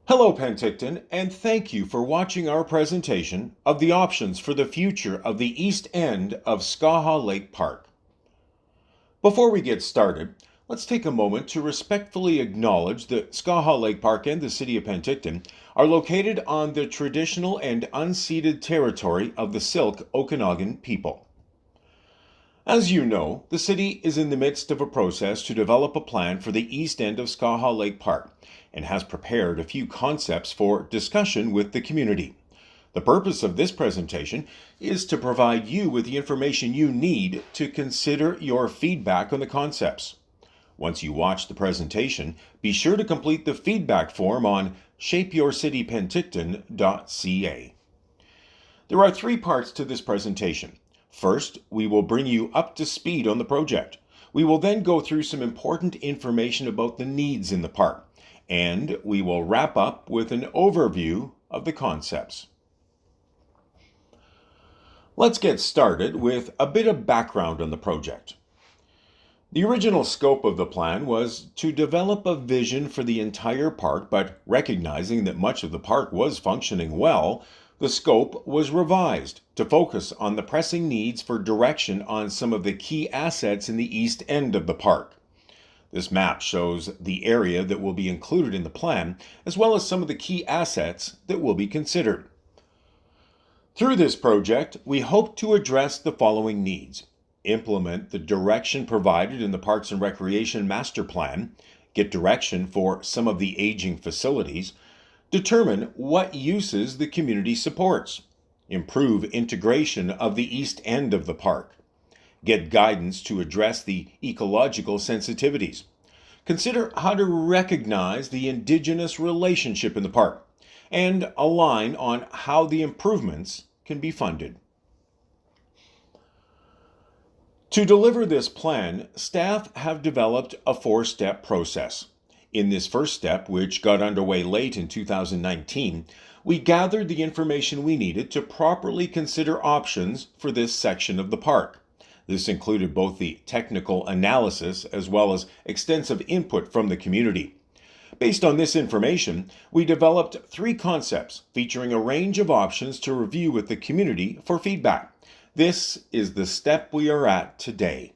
Hello, Penticton, and thank you for watching our presentation of the options for the future of the east end of Skaha Lake Park. Before we get started, let's take a moment to respectfully acknowledge that Skaha Lake Park and the City of Penticton are located on the traditional and unceded territory of the Syilx Okanagan people. As you know, the city is in the midst of a process to develop a plan for the east end of Skaha Lake Park and has prepared a few concepts for discussion with the community. The purpose of this presentation is to provide you with the information you need to consider your feedback on the concepts. Once you watch the presentation, be sure to complete the feedback form on shapeyourcitypenticton.ca. There are three parts to this presentation. First, we will bring you up to speed on the project. We will then go through some important information about the needs in the park, and we will wrap up with an overview of the concepts. Let's get started with a bit of background on the project. The original scope of the plan was to develop a vision for the entire park, but recognizing that much of the park was functioning well, the scope was revised to focus on the pressing needs for direction on some of the key assets in the east end of the park. This map shows the area that will be included in the plan, as well as some of the key assets that will be considered. Through this project, we hope to address the following needs: implement the direction provided in the Parks and Recreation Master Plan, get direction for some of the aging facilities, determine what uses the community supports, improve integration of the east end of the park, get guidance to address the ecological sensitivities, consider how to recognize the Indigenous relationship in the park, and align on how the improvements can be funded. To deliver this plan, staff have developed a four-step process. In this first step, which got underway late in 2019, we gathered the information we needed to properly consider options for this section of the park. This included both the technical analysis as well as extensive input from the community. Based on this information, we developed three concepts featuring a range of options to review with the community for feedback. This is the step we are at today.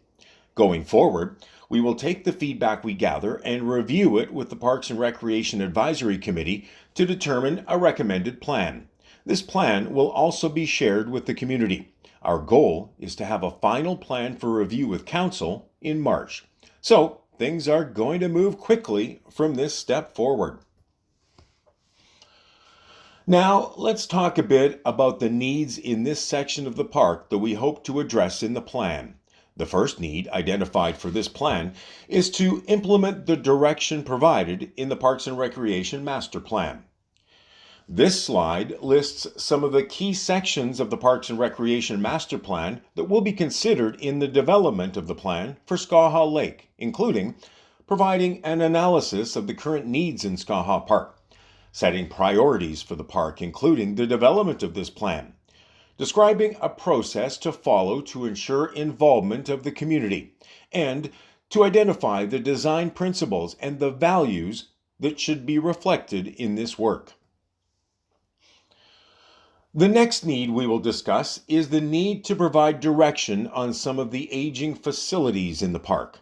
Going forward, we will take the feedback we gather and review it with the Parks and Recreation Advisory Committee to determine a recommended plan. This plan will also be shared with the community. Our goal is to have a final plan for review with Council in March. So, things are going to move quickly from this step forward. Now, let's talk a bit about the needs in this section of the park that we hope to address in the plan. The first need identified for this plan is to implement the direction provided in the Parks and Recreation Master Plan. This slide lists some of the key sections of the Parks and Recreation Master Plan that will be considered in the development of the plan for Skaha Lake, including providing an analysis of the current needs in Skaha Park, setting priorities for the park, including the development of this plan, describing a process to follow to ensure involvement of the community, and to identify the design principles and the values that should be reflected in this work. The next need we will discuss is the need to provide direction on some of the aging facilities in the park.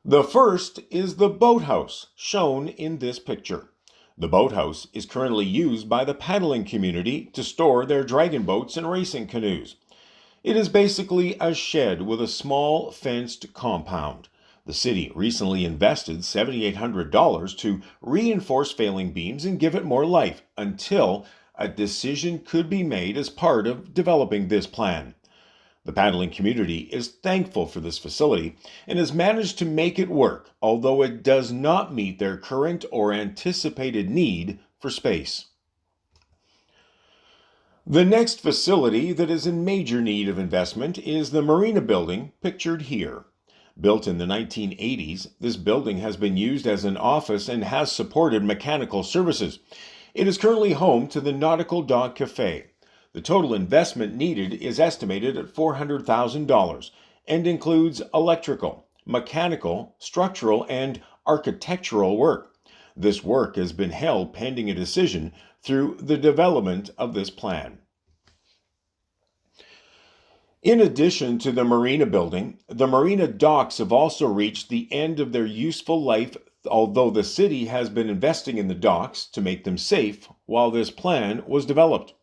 The first is the boathouse, shown in this picture. The boathouse is currently used by the paddling community to store their dragon boats and racing canoes. It is basically a shed with a small fenced compound. The city recently invested $7,800 to reinforce failing beams and give it more life until a decision could be made as part of developing this plan. The paddling community is thankful for this facility and has managed to make it work, although it does not meet their current or anticipated need for space. The next facility that is in major need of investment is the Marina building, pictured here. Built in the 1980s, this building has been used as an office and has supported mechanical services. It is currently home to the Nautical Dog Cafe. The total investment needed is estimated at $400,000 and includes electrical, mechanical, structural, and architectural work. This work has been held pending a decision through the development of this plan. In addition to the marina building, the marina docks have also reached the end of their useful life, although the city has been investing in the docks to make them safe while this plan was developed.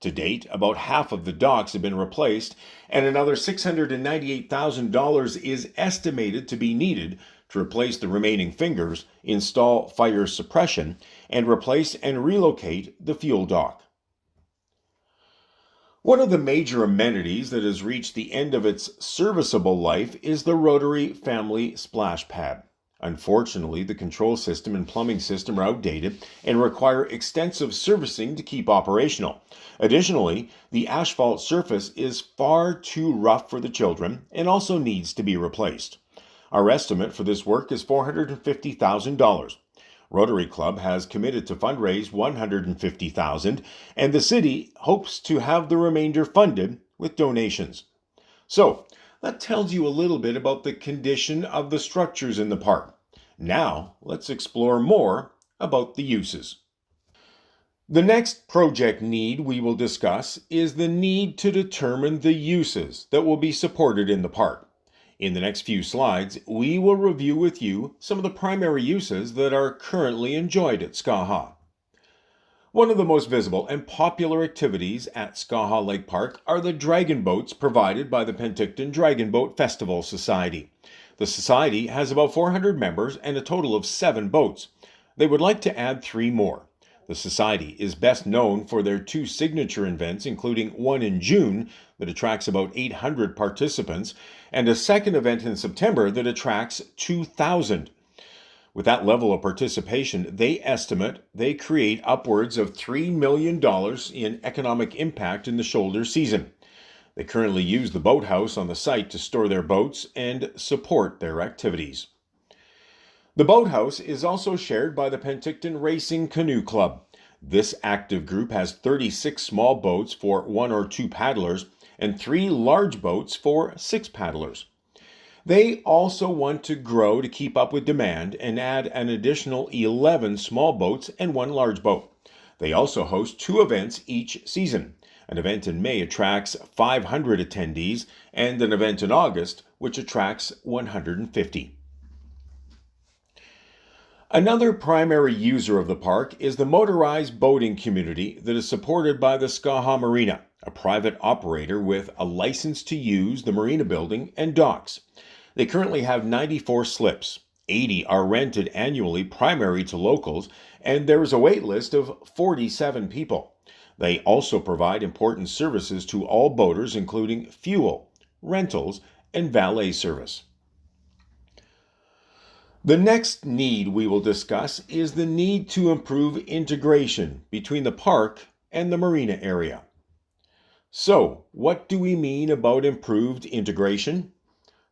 To date, about half of the docks have been replaced, and another $698,000 is estimated to be needed to replace the remaining fingers, install fire suppression, and replace and relocate the fuel dock. One of the major amenities that has reached the end of its serviceable life is the Rotary Family Splash Pad. Unfortunately, the control system and plumbing system are outdated and require extensive servicing to keep operational. Additionally, the asphalt surface is far too rough for the children and also needs to be replaced. Our estimate for this work is $450,000. Rotary Club has committed to fundraise $150,000, and the city hopes to have the remainder funded with donations. So, that tells you a little bit about the condition of the structures in the park. Now, let's explore more about the uses. The next project need we will discuss is the need to determine the uses that will be supported in the park. In the next few slides, we will review with you some of the primary uses that are currently enjoyed at Skaha. One of the most visible and popular activities at Skaha Lake Park are the dragon boats provided by the Penticton Dragon Boat Festival Society. The society has about 400 members and a total of 7 boats. They would like to add 3 more. The Society is best known for their 2 signature events, including one in June that attracts about 800 participants, and a second event in September that attracts 2,000. With that level of participation, they estimate they create upwards of $3 million in economic impact in the shoulder season. They currently use the boathouse on the site to store their boats and support their activities. The boathouse is also shared by the Penticton Racing Canoe Club. This active group has 36 small boats for 1 or 2 paddlers and 3 large boats for 6 paddlers. They also want to grow to keep up with demand and add an additional 11 small boats and 1 large boat. They also host 2 events each season. An event in May attracts 500 attendees, and an event in August which attracts 150. Another primary user of the park is the motorized boating community that is supported by the Skaha Marina, a private operator with a license to use the marina building and docks. They currently have 94 slips. 80 are rented annually primary to locals, and there is a wait list of 47 people. They also provide important services to all boaters, including fuel, rentals, and valet service. The next need we will discuss is the need to improve integration between the park and the marina area. So, what do we mean about improved integration?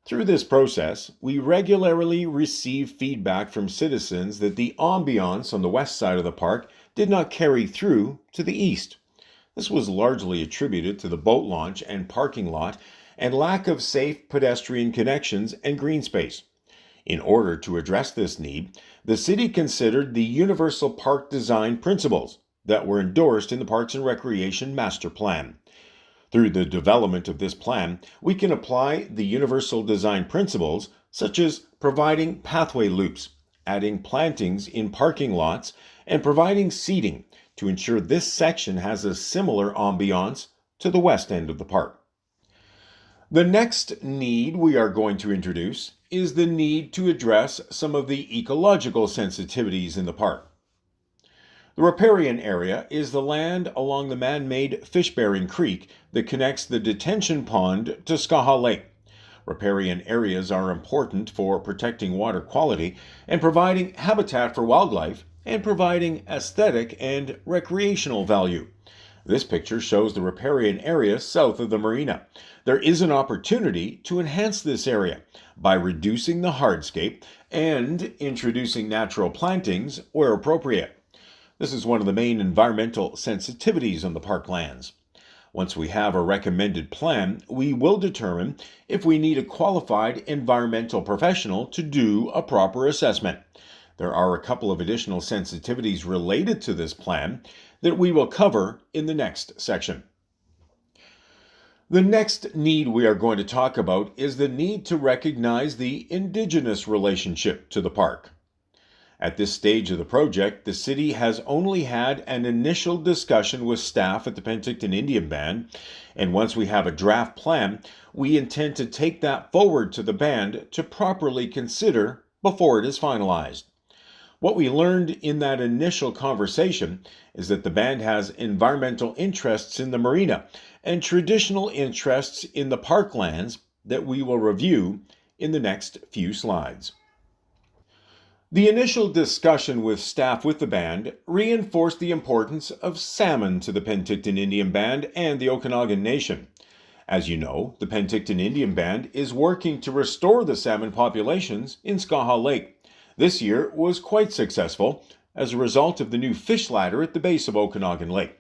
Through this process, we regularly receive feedback from citizens that the ambiance on the west side of the park did not carry through to the east. This was largely attributed to the boat launch and parking lot and lack of safe pedestrian connections and green space. In order to address this need, the city considered the Universal Park Design Principles that were endorsed in the Parks and Recreation Master Plan. Through the development of this plan, we can apply the Universal Design Principles, such as providing pathway loops, adding plantings in parking lots, and providing seating to ensure this section has a similar ambiance to the west end of the park. The next need we are going to introduce is the need to address some of the ecological sensitivities in the park. The riparian area is the land along the man-made fish-bearing creek that connects the detention pond to Skaha Lake. Riparian areas are important for protecting water quality and providing habitat for wildlife and providing aesthetic and recreational value. This picture shows the riparian area south of the marina. There is an opportunity to enhance this area by reducing the hardscape and introducing natural plantings where appropriate. This is one of the main environmental sensitivities on the parklands. Once we have a recommended plan, we will determine if we need a qualified environmental professional to do a proper assessment. There are a couple of additional sensitivities related to this plan that we will cover in the next section. The next need we are going to talk about is the need to recognize the Indigenous relationship to the park. At this stage of the project, the city has only had an initial discussion with staff at the Penticton Indian Band, and once we have a draft plan, we intend to take that forward to the band to properly consider before it is finalized. What we learned in that initial conversation is that the band has environmental interests in the marina and traditional interests in the parklands that we will review in the next few slides. The initial discussion with staff with the band reinforced the importance of salmon to the Penticton Indian Band and the Okanagan Nation. As you know, the Penticton Indian Band is working to restore the salmon populations in Skaha Lake. This year was quite successful as a result of the new fish ladder at the base of Okanagan Lake.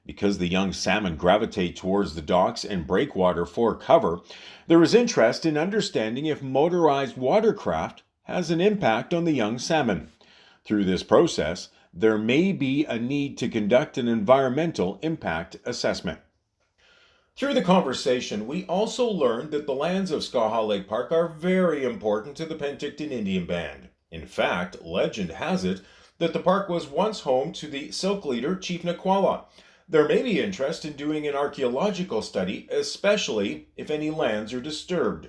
Because the young salmon gravitate towards the docks and breakwater for cover, there is interest in understanding if motorized watercraft has an impact on the young salmon. Through this process, there may be a need to conduct an environmental impact assessment. Through the conversation, we also learned that the lands of Skaha Lake Park are very important to the Penticton Indian Band. In fact, legend has it that the park was once home to the Silk leader Chief Naquala. There may be interest in doing an archaeological study, especially if any lands are disturbed.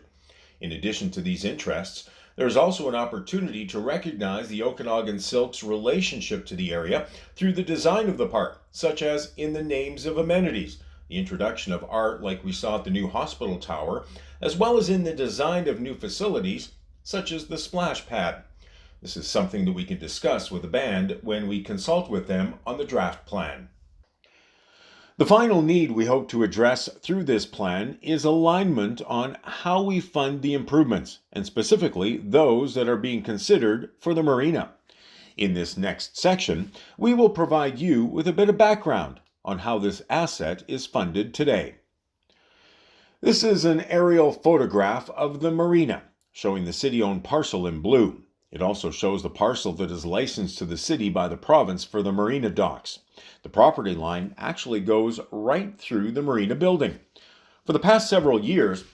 In addition to these interests, there is also an opportunity to recognize the Okanagan Silk's relationship to the area through the design of the park, such as in the names of amenities, the introduction of art like we saw at the new hospital tower, as well as in the design of new facilities, such as the splash pad. This is something that we can discuss with the band when we consult with them on the draft plan. The final need we hope to address through this plan is alignment on how we fund the improvements, and specifically those that are being considered for the marina. In this next section, we will provide you with a bit of background on how this asset is funded today. This is an aerial photograph of the marina, showing the city-owned parcel in blue. It also shows the parcel that is licensed to the city by the province for the marina docks. The property line actually goes right through the marina building. For the past several years,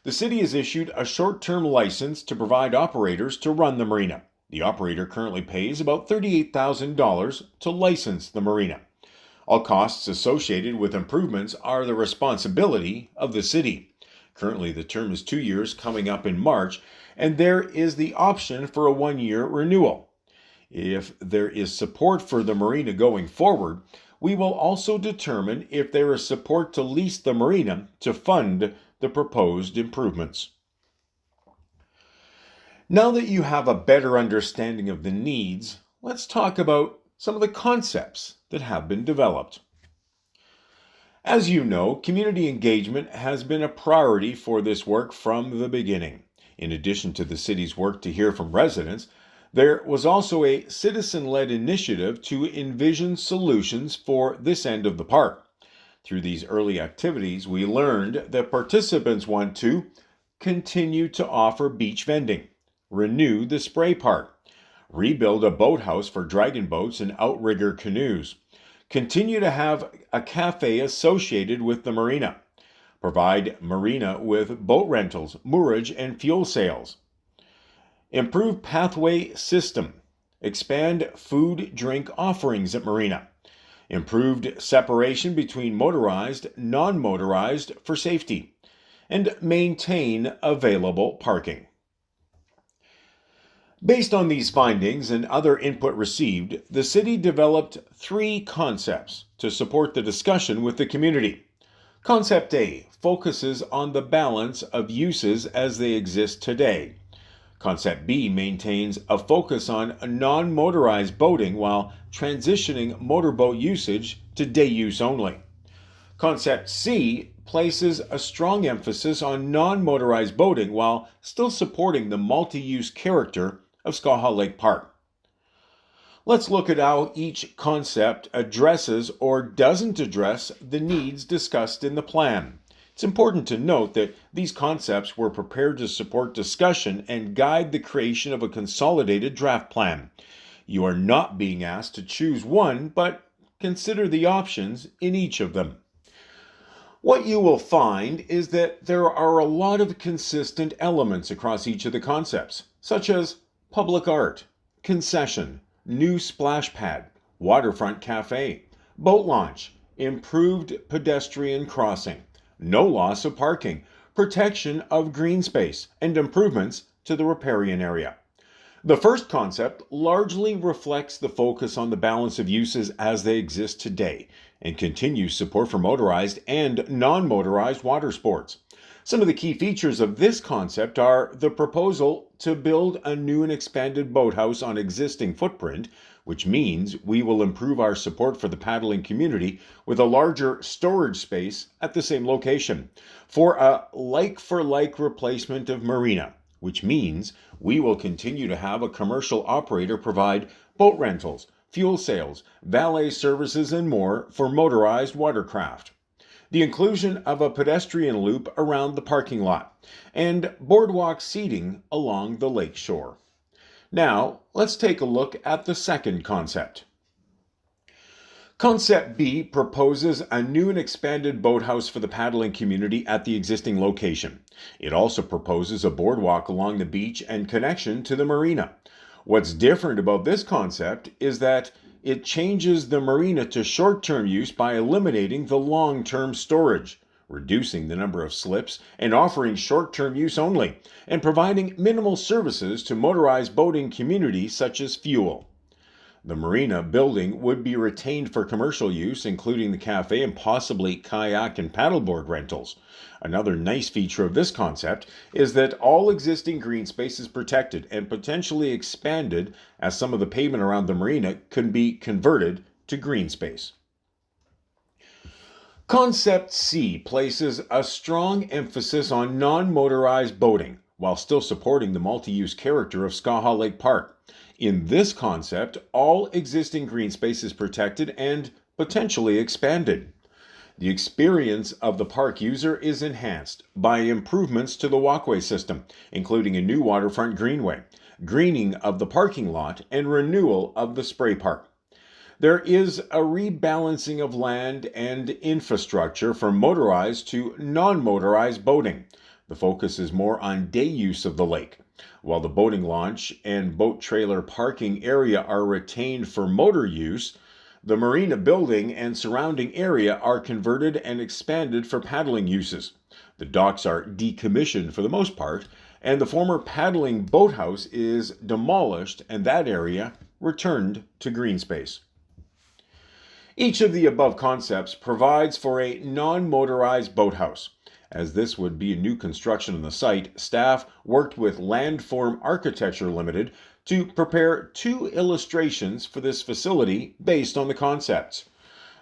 the city has issued a short-term license to provide operators to run the marina. The operator currently pays about $38,000 to license the marina. All costs associated with improvements are the responsibility of the city. Currently, the term is 2 years, coming up in March, and there is the option for a 1-year renewal. If there is support for the marina going forward, we will also determine if there is support to lease the marina to fund the proposed improvements. Now that you have a better understanding of the needs, let's talk about some of the concepts that have been developed. As you know, community engagement has been a priority for this work from the beginning. In addition to the city's work to hear from residents, there was also a citizen-led initiative to envision solutions for this end of the park. Through these early activities, we learned that participants want to continue to offer beach vending, renew the spray park, rebuild a boathouse for dragon boats and outrigger canoes, continue to have a cafe associated with the marina, provide marina with boat rentals, moorage, and fuel sales, improve pathway system, expand food, drink offerings at marina, improved separation between motorized, non-motorized for safety, and maintain available parking. Based on these findings and other input received, the city developed 3 concepts to support the discussion with the community. Concept A focuses on the balance of uses as they exist today. Concept B maintains a focus on non-motorized boating while transitioning motorboat usage to day use only. Concept C places a strong emphasis on non-motorized boating while still supporting the multi-use character of Skaha Lake Park. Let's look at how each concept addresses or doesn't address the needs discussed in the plan. It's It's important to note that these concepts were prepared to support discussion and guide the creation of a consolidated draft plan. You are not being asked to choose one, but consider the options in each of them. What you will find is that there are a lot of consistent elements across each of the concepts, such as public art, concession, new splash pad, waterfront cafe, boat launch, improved pedestrian crossing, no loss of parking, protection of green space, and improvements to the riparian area. The first concept largely reflects the focus on the balance of uses as they exist today and continues support for motorized and non-motorized water sports. Some of the key features of this concept are the proposal to build a new and expanded boathouse on existing footprint, which means we will improve our support for the paddling community with a larger storage space at the same location, for a like-for-like replacement of marina, which means we will continue to have a commercial operator provide boat rentals, fuel sales, valet services, and more for motorized watercraft. The inclusion of a pedestrian loop around the parking lot, and boardwalk seating along the lake shore. Now, let's take a look at the second concept. Concept B proposes a new and expanded boathouse for the paddling community at the existing location. It also proposes a boardwalk along the beach and connection to the marina. What's different about this concept is that it changes the marina to short-term use by eliminating the long-term storage, reducing the number of slips and offering short-term use only, and providing minimal services to motorized boating communities such as fuel. The marina building would be retained for commercial use, including the cafe and possibly kayak and paddleboard rentals. Another nice feature of this concept is that all existing green space is protected and potentially expanded, as some of the pavement around the marina could be converted to green space. Concept C places a strong emphasis on non-motorized boating, while still supporting the multi-use character of Skaha Lake Park. In this concept, all existing green space is protected and potentially expanded. The experience of the park user is enhanced by improvements to the walkway system, including a new waterfront greenway, greening of the parking lot, and renewal of the spray park. There is a rebalancing of land and infrastructure from motorized to non-motorized boating. The focus is more on day use of the lake. While the boating launch and boat trailer parking area are retained for motor use, the marina building and surrounding area are converted and expanded for paddling uses. The docks are decommissioned for the most part, and the former paddling boathouse is demolished and that area returned to green space. Each of the above concepts provides for a non-motorized boathouse. As this would be a new construction on the site, staff worked with Landform Architecture Limited to prepare two illustrations for this facility based on the concepts.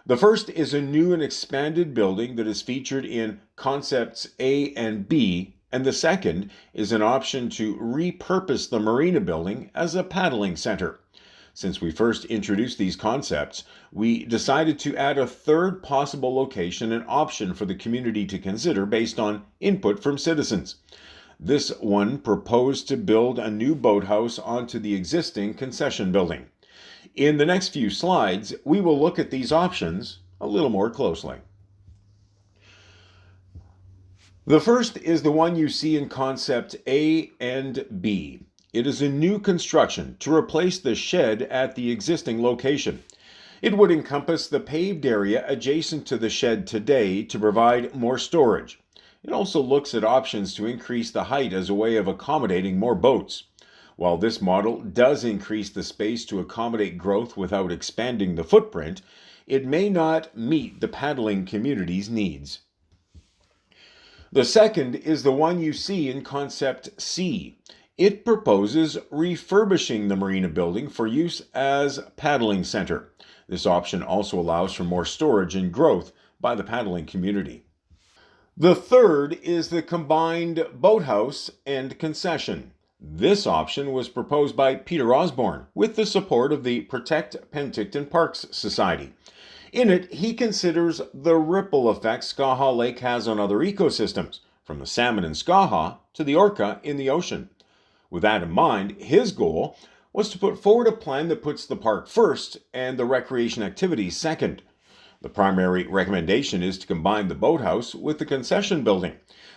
The first is a new and expanded building that is featured in concepts A and B, and the second is an option to repurpose the marina building as a paddling center. Since we first introduced these concepts, we decided to add a third possible location and option for the community to consider based on input from citizens. This one proposed to build a new boathouse onto the existing concession building. In the next few slides, we will look at these options a little more closely. The first is the one you see in concept A and B. It is a new construction to replace the shed at the existing location. It would encompass the paved area adjacent to the shed today to provide more storage. It also looks at options to increase the height as a way of accommodating more boats. While this model does increase the space to accommodate growth without expanding the footprint, it may not meet the paddling community's needs. The second is the one you see in concept C. It proposes refurbishing the marina building for use as paddling center. This option also allows for more storage and growth by the paddling community. The third is the combined boathouse and concession. This option was proposed by Peter Osborne with the support of the Protect Penticton Parks Society. In it, he considers the ripple effect Skaha Lake has on other ecosystems, from the salmon in Skaha to the orca in the ocean. With that in mind, his goal was to put forward a plan that puts the park first and the recreation activities second. The primary recommendation is to combine the boathouse with the concession building.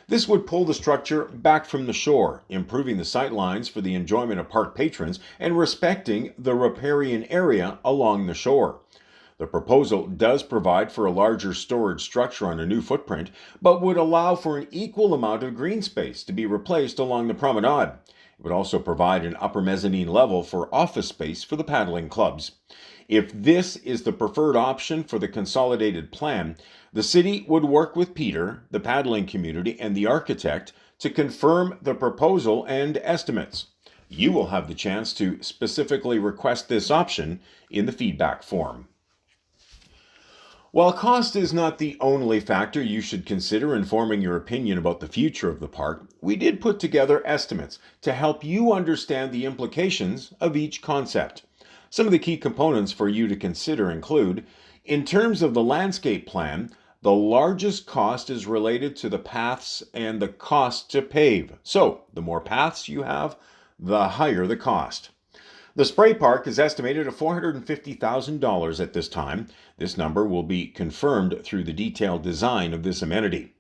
This would pull the structure back from the shore, improving the sight lines for the enjoyment of park patrons and respecting the riparian area along the shore. The proposal does provide for a larger storage structure on a new footprint, but would allow for an equal amount of green space to be replaced along the promenade. It would also provide an upper mezzanine level for office space for the paddling clubs. If this is the preferred option for the consolidated plan, the city would work with Peter, the paddling community, and the architect to confirm the proposal and estimates. You will have the chance to specifically request this option in the feedback form. While cost is not the only factor you should consider in forming your opinion about the future of the park, we did put together estimates to help you understand the implications of each concept. Some of the key components for you to consider include, in terms of the landscape plan, the largest cost is related to the paths and the cost to pave. So, the more paths you have, the higher the cost. The spray park is estimated at $450,000 at this time. This number will be confirmed through the detailed design of this amenity.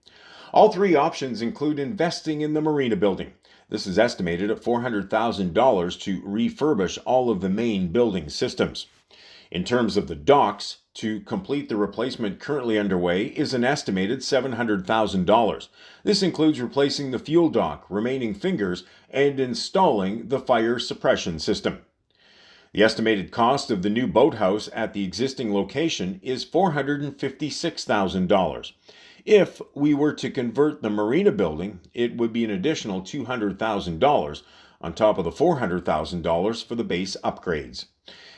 All three options include investing in the marina building. This is estimated at $400,000 to refurbish all of the main building systems. In terms of the docks, to complete the replacement currently underway is an estimated $700,000. This includes replacing the fuel dock, remaining fingers, and installing the fire suppression system. The estimated cost of the new boathouse at the existing location is $456,000. If we were to convert the marina building, it would be an additional $200,000 on top of the $400,000 for the base upgrades.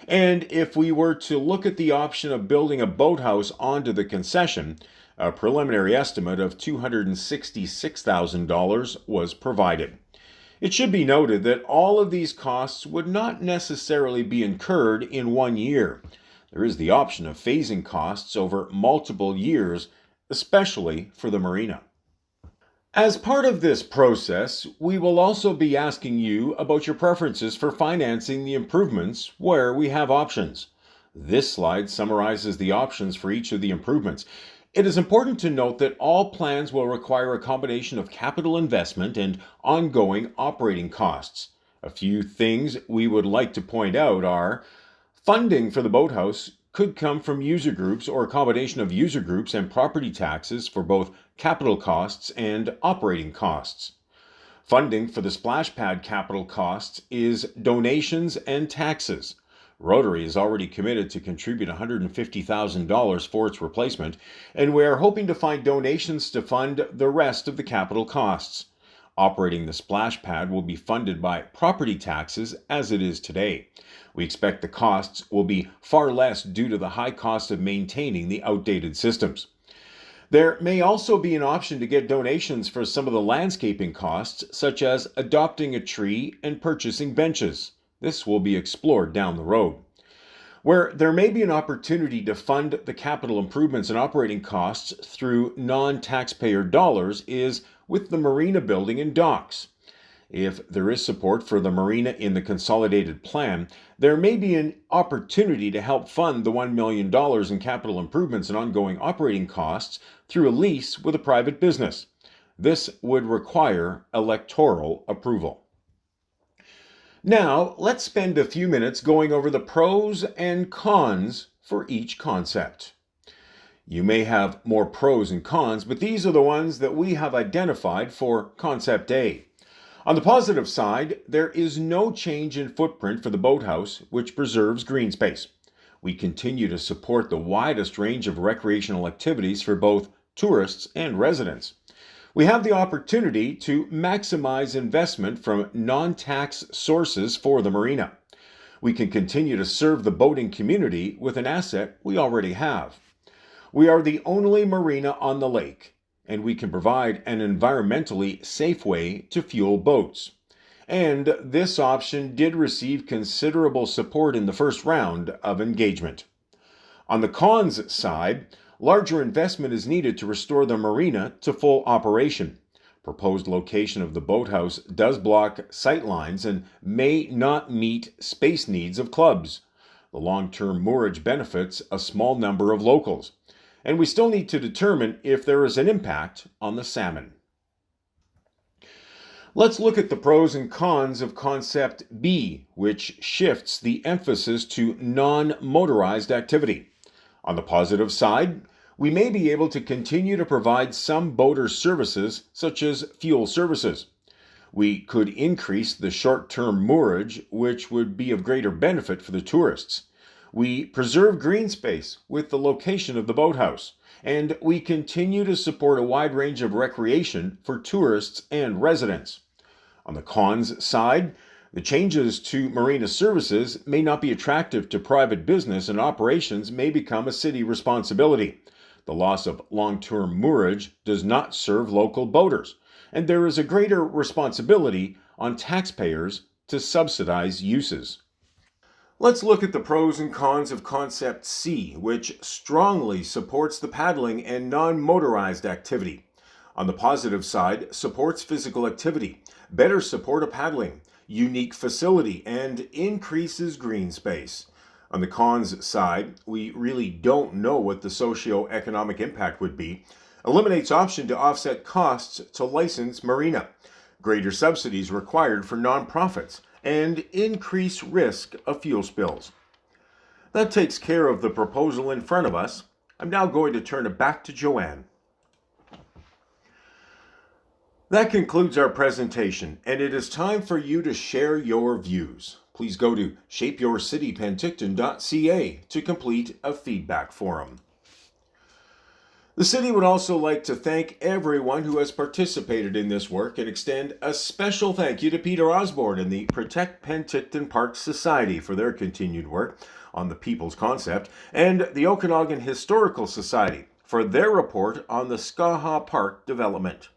And if we were to look at the option of building a boathouse onto the concession, a preliminary estimate of $266,000 was provided. It should be noted that all of these costs would not necessarily be incurred in 1 year. There is the option of phasing costs over multiple years, especially for the marina. As part of this process, we will also be asking you about your preferences for financing the improvements where we have options. This slide summarizes the options for each of the improvements. It is important to note that all plans will require a combination of capital investment and ongoing operating costs. A few things we would like to point out are funding for the boathouse could come from user groups or a combination of user groups and property taxes for both capital costs and operating costs. Funding for the splash pad capital costs is donations and taxes. Rotary is already committed to contribute $150,000 for its replacement, and we are hoping to find donations to fund the rest of the capital costs. Operating the splash pad will be funded by property taxes as it is today. We expect the costs will be far less due to the high cost of maintaining the outdated systems. There may also be an option to get donations for some of the landscaping costs, such as adopting a tree and purchasing benches. This will be explored down the road. Where there may be an opportunity to fund the capital improvements and operating costs through non-taxpayer dollars is with the marina building and docks. If there is support for the marina in the consolidated plan, there may be an opportunity to help fund the $1 million in capital improvements and ongoing operating costs through a lease with a private business. This would require electoral approval. Now, let's spend a few minutes going over the pros and cons for each concept. You may have more pros and cons, but these are the ones that we have identified for Concept A. On the positive side, there is no change in footprint for the boathouse, which preserves green space. We continue to support the widest range of recreational activities for both tourists and residents. We have the opportunity to maximize investment from non-tax sources for the marina. We can continue to serve the boating community with an asset we already have. We are the only marina on the lake, and we can provide an environmentally safe way to fuel boats. And this option did receive considerable support in the first round of engagement. On the cons side, larger investment is needed to restore the marina to full operation. Proposed location of the boathouse does block sightlines and may not meet space needs of clubs. The long-term moorage benefits a small number of locals. And we still need to determine if there is an impact on the salmon. Let's look at the pros and cons of concept B, which shifts the emphasis to non-motorized activity. On the positive side, we may be able to continue to provide some boater services, such as fuel services. We could increase the short-term moorage, which would be of greater benefit for the tourists. We preserve green space with the location of the boathouse, and we continue to support a wide range of recreation for tourists and residents. On the cons side, the changes to marina services may not be attractive to private business and operations may become a city responsibility. The loss of long-term moorage does not serve local boaters, and there is a greater responsibility on taxpayers to subsidize uses. Let's look at the pros and cons of concept C, which strongly supports the paddling and non-motorized activity. On the positive side, supports physical activity, better support of paddling, unique facility, and increases green space. On the cons side, we really don't know what the socio-economic impact would be. Eliminates option to offset costs to license marina. Greater subsidies required for nonprofits, and increased risk of fuel spills. That takes care of the proposal in front of us. I'm now going to turn it back to Joanne. That concludes our presentation, and it is time for you to share your views. Please go to shapeyourcitypenticton.ca to complete a feedback form. The city would also like to thank everyone who has participated in this work and extend a special thank you to Peter Osborne and the Protect Penticton Parks Society for their continued work on the People's Concept, and the Okanagan Historical Society for their report on the Skaha Park development.